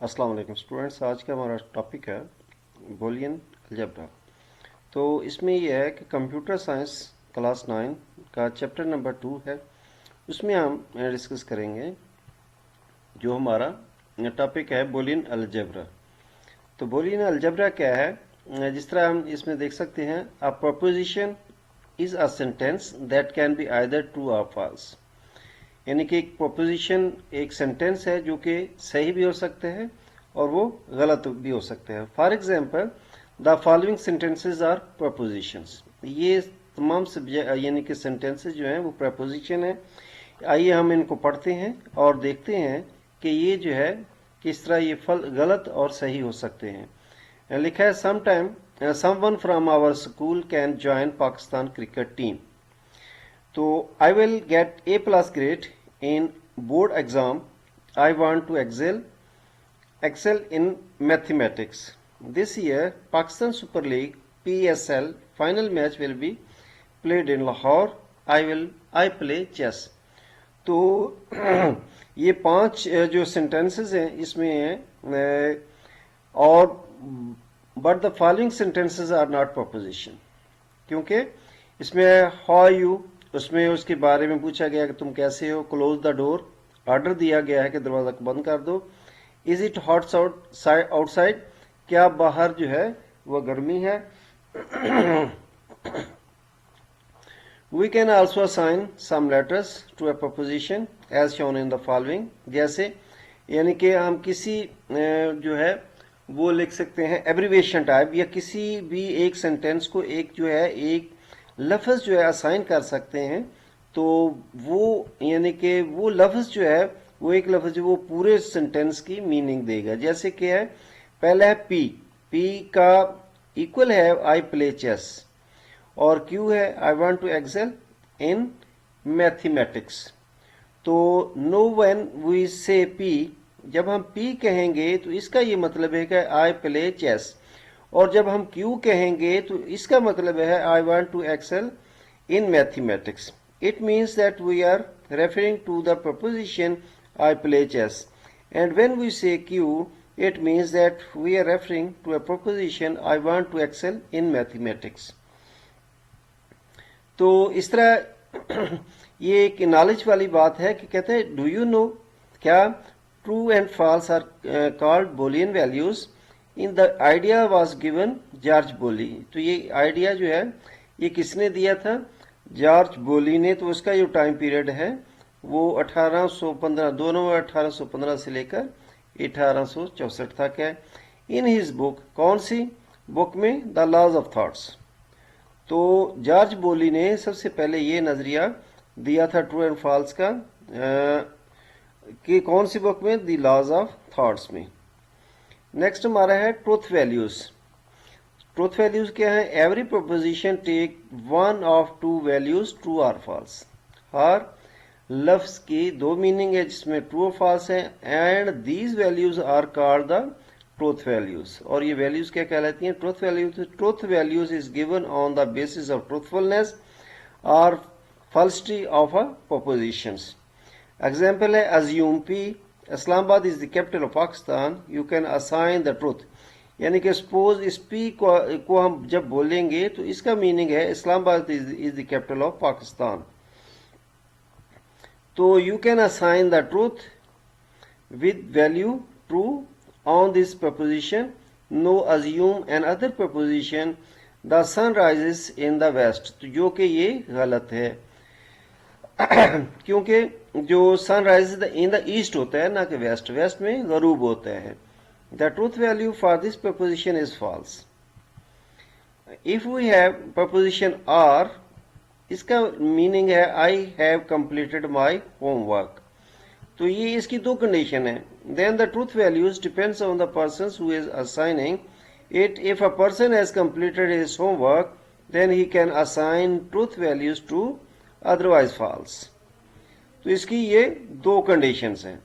अस्सलाम वालेकुम स्टूडेंट्स। आज का हमारा टॉपिक है बूलियन अलजेब्रा। तो इसमें यह है कि कंप्यूटर साइंस क्लास 9 का चैप्टर नंबर 2 है। उसमें हम डिस्कस करेंगे जो हमारा टॉपिक है बूलियन अलजेब्रा। तो बूलियन अलजेब्रा क्या है? जिस तरह हम इसमें देख सकते हैं, अ proposition is a sentence that can be either true और फॉल्स। यानी कि एक प्रोपोजिशन एक सेंटेंस है जो कि सही भी हो सकते हैं और वो गलत भी हो सकते हैं। For example, the following sentences are propositions. ये तमाम सब्जेक्ट यानी कि सेंटेंसेज जो हैं वो प्रपोजिशन है। आइए हम इनको पढ़ते हैं और देखते हैं कि ये जो है किस तरह ये फल गलत और सही हो सकते हैं। लिखा है sometime someone from our school can join Pakistan cricket team. तो I will get A plus grade in board exam. I want to excel in mathematics. This year, Pakistan Super League PSL final match will be played in Lahore. I play chess. तो ये 5 जो sentences हैं इसमें हैं और but the following sentences are not proposition, क्योंकि इसमें how you, उसमें उसके बारे में पूछा गया कि तुम कैसे हो। क्लोज द डोर, ऑर्डर दिया गया है कि दरवाजा को बंद कर दो। इज इट हॉट आउटसाइड, क्या बाहर जो है वह गर्मी है। We can also assign some letters to a proposition as shown in the following. जैसे यानी कि हम किसी जो है वो लिख सकते हैं एब्रीविएशन टाइप, या किसी भी एक सेंटेंस को एक जो है एक लफ्ज़ जो है असाइन कर सकते हैं। तो वो यानी कि वो लफ्ज़ जो है वो एक लफ्ज़ वो पूरे सेंटेंस की मीनिंग देगा। जैसे कि है पहला है पी, पी का इक्वल है आई प्ले चेस, और क्यू है I want to excel in mathematics. तो know when we say P, जब हम पी कहेंगे तो इसका ये मतलब है कि आई प्ले चेस, और जब हम क्यू कहेंगे तो इसका मतलब है I want to excel in mathematics. It means that we are referring to the proposition I play chess, and when we say Q it means that we are referring to a proposition I want to excel in mathematics. तो इस तरह ये एक knowledge वाली बात है कि कहते हैं डू यू नो, क्या true and false are called Boolean values. In the idea was given George Boole. तो ये आइडिया जो है ये किसने दिया था? जॉर्ज बोली ने। तो उसका जो टाइम पीरियड है वो 1815, दोनों 1815 से लेकर 1864 तक है। इन हिज बुक, कौन सी बुक में? The laws of thoughts. तो जॉर्ज बोली ने सबसे पहले ये नजरिया दिया था ट्रू एंड फॉल्स का कि कौन सी बुक में? द लॉज ऑफ थॉट्स में। नेक्स्ट हमारा है ट्रूथ वैल्यूज। ट्रूथ वैल्यूज क्या है? Every proposition take one of two values, true और फॉल्स। हर लफ्ज की दो मीनिंग है जिसमें ट्रू और फॉल्स है, and these values are called the truth values. और ये वैल्यूज क्या कहलाती हैं? Truth values. Truth values is given on the basis of truthfulness और falsity of a propositions. Example है assume P Islamabad is the capital of Pakistan, you can assign the truth. यानी कि suppose इस पी को हम जब बोलेंगे तो इसका मीनिंग है Islamabad is the capital of Pakistan. तो you can assign the truth with value true on this proposition. No assume and other proposition the sun rises in the west, तो जो कि ये गलत है क्योंकि जो सनराइज इन द ईस्ट होता है ना कि वेस्ट, वेस्ट में गरूब होता है। The truth value for this proposition is false. If we have proposition R, इसका मीनिंग है I have completed my homework. तो ये इसकी दो कंडीशन है। Then the truth values depends on the person who is assigning it. If a person has completed his homework then he can assign truth values to, otherwise false. तो इसकी ये दो conditions हैं।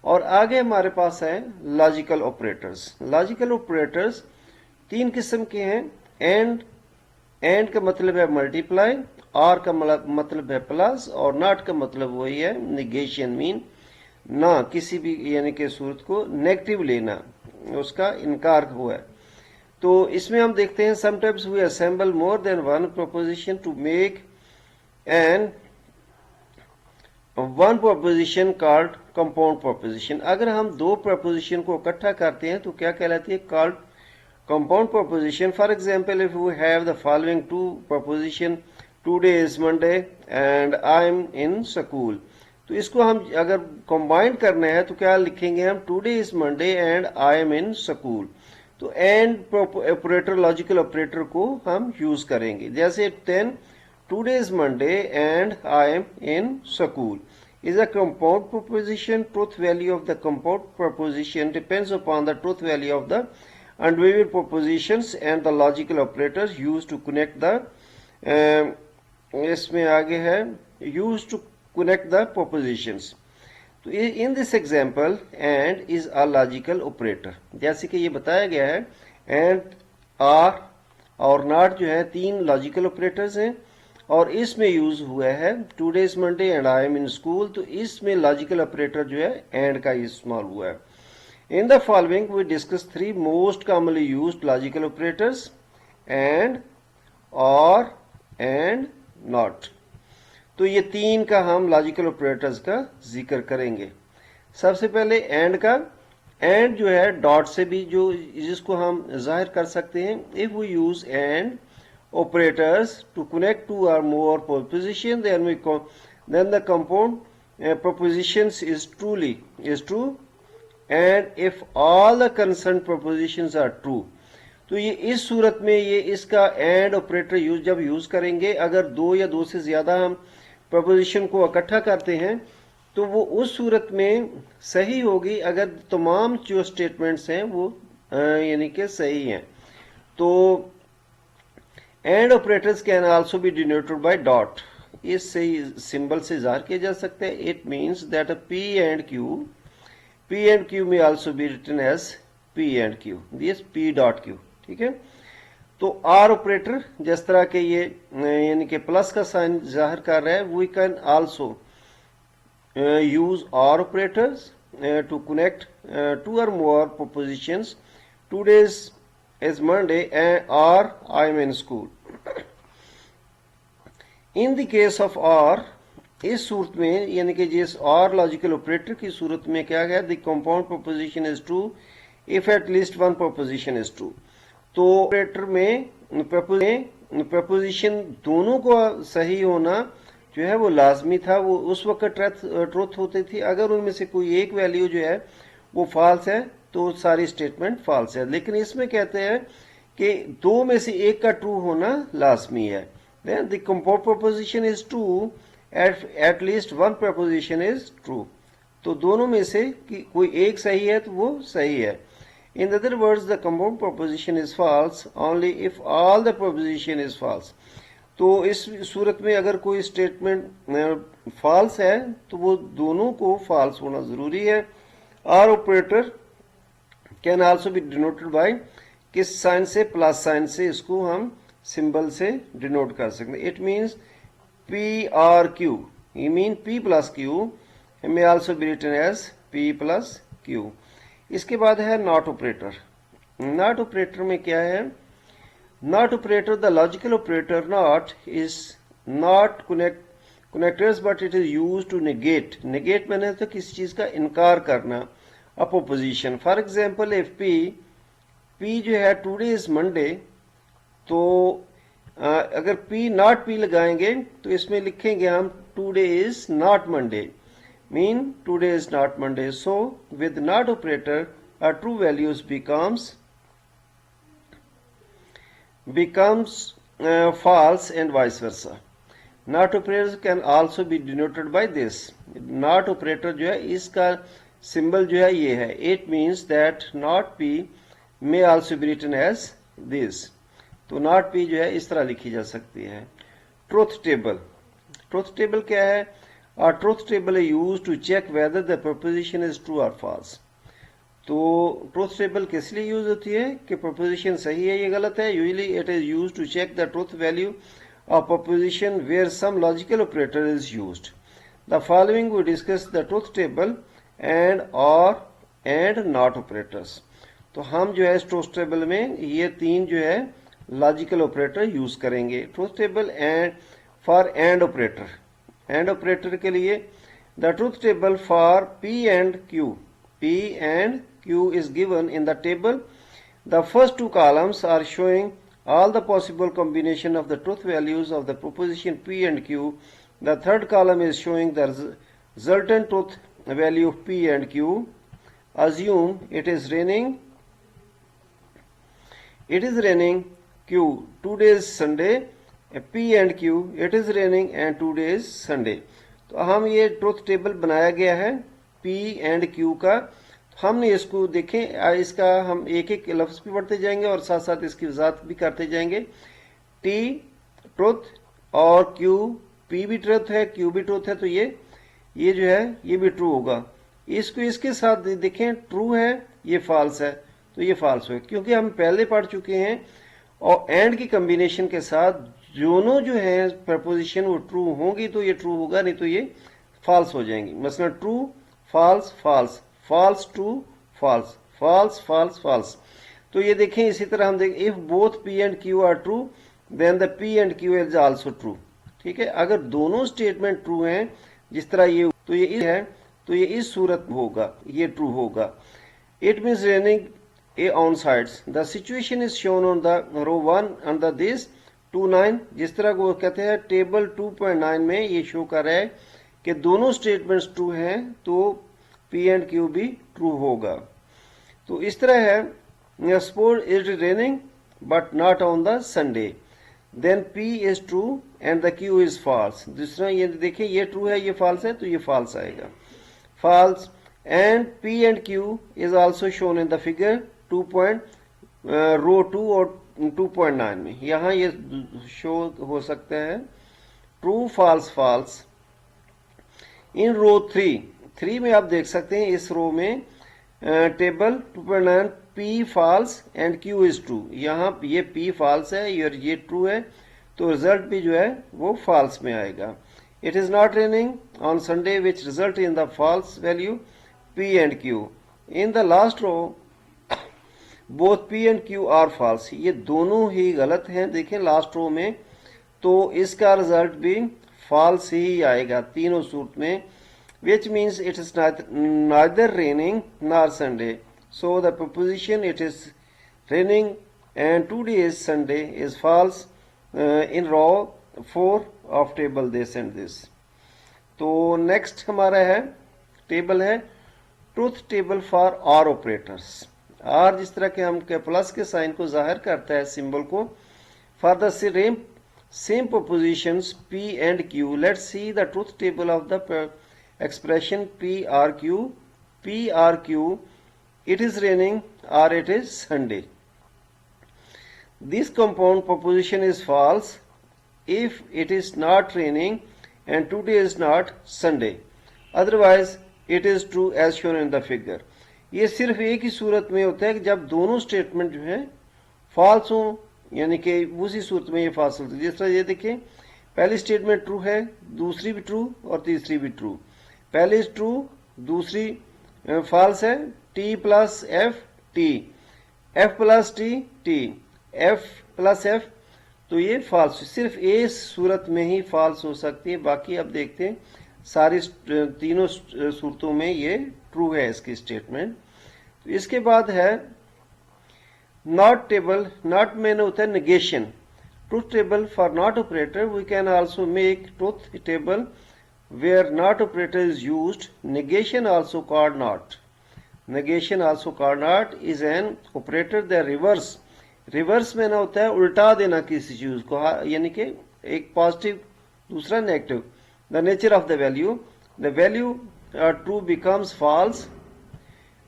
और आगे हमारे पास है लॉजिकल ऑपरेटर्स। लॉजिकल ऑपरेटर्स तीन किस्म के हैं। एंड का मतलब है मल्टीप्लाई, आर का मतलब है प्लस, और नॉट का मतलब वही है निगेशन मीन। ना किसी भी यानी कि सूरत को नेगेटिव लेना, उसका इनकार हुआ है। तो इसमें हम देखते हैं sometimes we assemble more than one proposition to make an one proposition called compound proposition. अगर हम दो प्रोपोजिशन को इकट्ठा करते हैं तो क्या कहलाती है? Called compound proposition. For example if we have the following two proposition, today is Monday and I am in school. तो इसको हम अगर कंबाइन करना है तो क्या लिखेंगे हम? Today is Monday and I am in school. तो एंड ऑपरेटर, लॉजिकल ऑपरेटर को हम यूज करेंगे। जैसे 10 today is Monday and I am in school is a compound proposition. Truth value of the compound proposition depends upon the truth value of the individual propositions and the logical operators used to connect the इसमें आगे है used to connect the propositions. तो in this example and is a logical operator, जैसे कि ये बताया गया है and, are और not जो है तीन logical operators हैं और इसमें यूज हुआ है today is Monday and I am in school. तो इसमें लॉजिकल ऑपरेटर जो है एंड का इस्तेमाल हुआ है। In the following we discuss three most commonly used logical operators, and, or, and, not. तो ये तीन का हम लॉजिकल ऑपरेटर्स का जिक्र करेंगे। सबसे पहले एंड का। एंड जो है डॉट से भी जो जिसको हम जाहिर कर सकते हैं। If we use and operators to connect two or more propositions, then the compound propositions is true, and if all the concerned propositions are true। तो ये इस सूरत में ये इसका एंड ऑपरेटर जब यूज करेंगे, अगर दो या दो से ज्यादा हम प्रपोजिशन को इकट्ठा करते हैं तो वो उस सूरत में सही होगी अगर तमाम जो स्टेटमेंट्स हैं वो यानी कि सही हैं। तो and operators can also be denoted by dot. इससे सिंबल से जाहिर किया जा सकता है। It means that P and Q may also be written as P and Q, this P dot Q. ठीक है। तो आर ऑपरेटर जिस तरह के ये यानी कि प्लस का साइन जाहिर कर रहा है, we can also use or operators to connect two or more propositions. Today's is Monday or I am in school. In the case of or, इस सूरत में यानी कि जिस और लॉजिकल ऑपरेटर की सूरत में क्या है, the compound proposition is true if at least one proposition is true. तो ऑपरेटर में प्रपोजिशन दोनों को सही होना जो है वो लाजमी था। वो उस वक्त ट्रूथ होती थी। अगर उनमें से कोई एक वैल्यू जो है वो फॉल्स है तो सारी स्टेटमेंट फॉल्स है। लेकिन इसमें कहते हैं कि दो में से एक का ट्रू होना लाजमी है। Then the compound proposition is true at least one proposition is true. तो दोनों में से कि कोई एक सही है तो वो सही है। In other words the compound proposition is false only if all the proposition is false. तो इस सूरत में अगर कोई स्टेटमेंट फॉल्स है तो वो दोनों को फॉल्स होना जरूरी है। OR operator can also be denoted by किस साइन से? प्लस साइन से इसको हम सिंबल से डिनोट कर सकते हैं। It means P OR Q, you mean P plus Q may also be written as P plus Q. इसके बाद है नॉट ऑपरेटर। नॉट ऑपरेटर में क्या है? Not operator, the logical operator not is not connectors but it is use to negate. Negate मैंने तो किसी चीज का इनकार करना, a proposition. For example, if P जो है टुडे इज मंडे, तो अगर P नॉट P लगाएंगे तो इसमें लिखेंगे हम today is not Monday, mean today is not Monday. So with not operator a true values becomes false and vice versa. Not operator can also be denoted by this. Not operator जो है इसका symbol जो है ये है। It means that not P may also be written as this. तो not P जो है इस तरह लिखी जा सकती है। Truth table. ट्रूथ टेबल क्या है? और ट्रूथ टेबल है use to check whether the proposition is true और फॉल्स। तो ट्रूथ टेबल किस लिए यूज होती है कि प्रपोजिशन सही है या गलत है। Usually it is use to check the truth value of proposition where some logical operator is used. The following we discuss the truth table and, or, and, not operators. तो हम जो है ट्रूथ टेबल में ये तीन जो है logical operator use करेंगे। Truth table and for and operator, and operator के लिए the truth table for P and Q, P and Q is given in the table. The first two columns are showing all the possible combination of the truth values of the proposition P and Q. The third column is showing the resultant truth value of P and Q. Assume it is raining Q, today is Sunday, P and Q, it is raining and today is Sunday. तो हम ये truth table बनाया गया है P and Q का। हमने इसको देखें, इसका हम एक एक लफ्ज भी पढ़ते जाएंगे और साथ साथ इसकी वजाहत भी करते जाएंगे। टी ट्रुथ और क्यू, पी भी ट्रुथ है, क्यू भी ट्रुथ है, तो ये जो है ये भी ट्रू होगा। इसको इसके साथ देखें, ट्रू है, ये फॉल्स है, तो ये फॉल्स हो, क्योंकि हम पहले पढ़ चुके हैं। और एंड की कम्बिनेशन के साथ दोनों जो है प्रपोजिशन वो ट्रू होंगी तो ये ट्रू होगा, नहीं तो ये फॉल्स हो जाएंगी। मसलन true false false, false true false, false false false. तो ये देखें, इसी तरह हम देखें, if both P and Q are true then the P and Q is also true. ठीक है, अगर दोनों स्टेटमेंट ट्रू हैं जिस तरह ये, तो ये है, तो ये इस सूरत में होगा, ये ट्रू होगा। It means raining a on sides, the situation is shown on the row 1 under this 2.9। जिस तरह वो कहते हैं टेबल 2.9 में ये शो कर रहा है कि दोनों स्टेटमेंट्स ट्रू हैं, तो P एंड Q भी ट्रू होगा। तो इस तरह है, suppose it is raining but not on the Sunday, then P is true and the Q is false. दूसरा ये देखिए, ये ट्रू है, ये फॉल्स है, तो ये फॉल्स आएगा, false. And P and Q is also shown in the figure row 2 और 2.9 में। यहाँ ये शो हो सकता है true false false. In row 3 में आप देख सकते हैं, इस रो में table 2.9 P false and Q is true. यहाँ ये P फॉल्स है और ये ट्रू है, तो रिजल्ट भी जो है वो फॉल्स में आएगा। It is not raining on Sunday which result in the false value P and Q। In the last row both P and Q are false, ये दोनों ही गलत हैं। देखें लास्ट रो में, तो इसका रिजल्ट भी फॉल्स ही आएगा तीनों सूरत में। Which means it is neither raining nor Sunday. So the proposition it is raining and today is Sunday is false in row 4 of table this and this. तो next हमारा है टेबल है truth table for or operators. Or जिस तरह के हम plus के sign को जाहिर करता है सिंबल को, for the same propositions P and Q. Let's see the truth table of the expression PRQ, PRQ, it is raining or it is Sunday. This compound proposition is false if it is not raining and today is not Sunday. Otherwise, it is true as shown in the figure. ये सिर्फ एक ही सूरत में होता है कि जब दोनों statement जो है फॉल्स हो, यानी कि उसी सूरत में ये फॉल्स होता है। जिस तरह ये देखिए, पहली स्टेटमेंट ट्रू है, दूसरी भी ट्रू और तीसरी भी ट्रू। पहली ट्रू, दूसरी फॉल्स है, T plus F T, F plus T T, F plus F, तो ये फॉल्स। सिर्फ इस सूरत में ही फॉल्स हो सकती है, बाकी अब देखते हैं सारी तीनों सूरतों में ये ट्रू है इसकी स्टेटमेंट। तो इसके बाद है नॉट टेबल। नॉट में होता है negation. Truth table for not operator we can also make truth table where not operator is used. Negation also called not. Negation also called not is an operator the reverse. Reverse में ना होता है उल्टा देना किसी चीज को, यानी कि एक पॉजिटिव दूसरा negative. The nature of the value true becomes false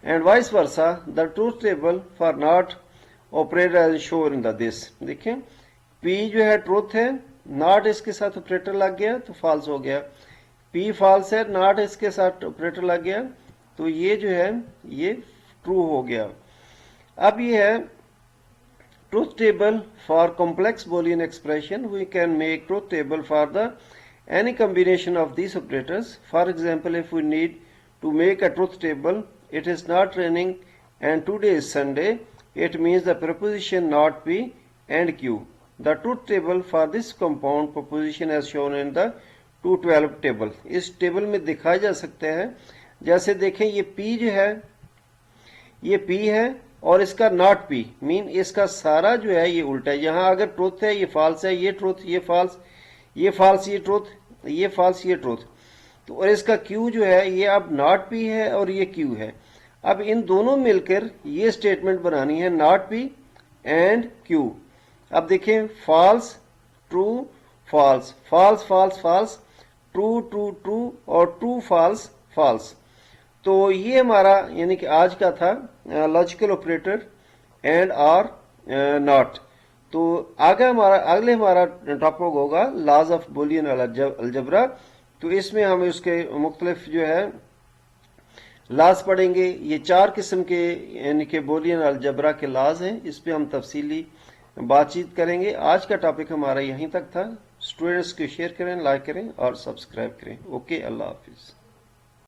and vice versa. The truth table for not operator as shown in the this. देखें, P जो है ट्रूथ है, नॉट इसके साथ ऑपरेटर लग गया तो फॉल्स हो गया। P फॉल्स है, नॉट इसके साथ ऑपरेटर लग गया, तो ये जो है ये ट्रू हो गया। अब ये है truth table for complex Boolean expression. We can make truth table for the any combination of these operators. For example, if we need to make a truth table. It is not raining and today is Sunday. It means the preposition not be and Q. The truth table for this compound proposition as shown in the 212 table. इस table में दिखाया जा सकता है, जैसे देखें ये P जो है ये P है और इसका नॉट P मीन इसका सारा जो है ये उल्टा है। यहाँ अगर ट्रूथ है ये फॉल्स है, ये ट्रूथ ये फॉल्स, ये फॉल्स ये ट्रूथ, ये फॉल्स ये ट्रूथ। तो और इसका Q जो है ये अब नॉट P है और ये Q है। अब इन दोनों मिलकर ये स्टेटमेंट बनानी है नॉट P एंड Q। अब देखें false true false, false false false, true true true और ट्रू फॉल्स फॉल्स। तो ये हमारा यानी कि आज का था लॉजिकल ऑपरेटर एंड और नॉट। तो अगले हमारा टॉपिक होगा लॉज ऑफ बुलियन अलजेब्रा। तो इसमें हम उसके मुख्तलिफ जो है लॉज पढ़ेंगे। ये 4 किस्म के यानी कि बुलियन अलजेब्रा के लॉज हैं, इस पे हम तफसीली बातचीत करेंगे। आज का टॉपिक हमारा यहीं तक था। स्टूडेंट्स को शेयर करें, लाइक करें और सब्सक्राइब करें। ओके, अल्लाह हाफिज।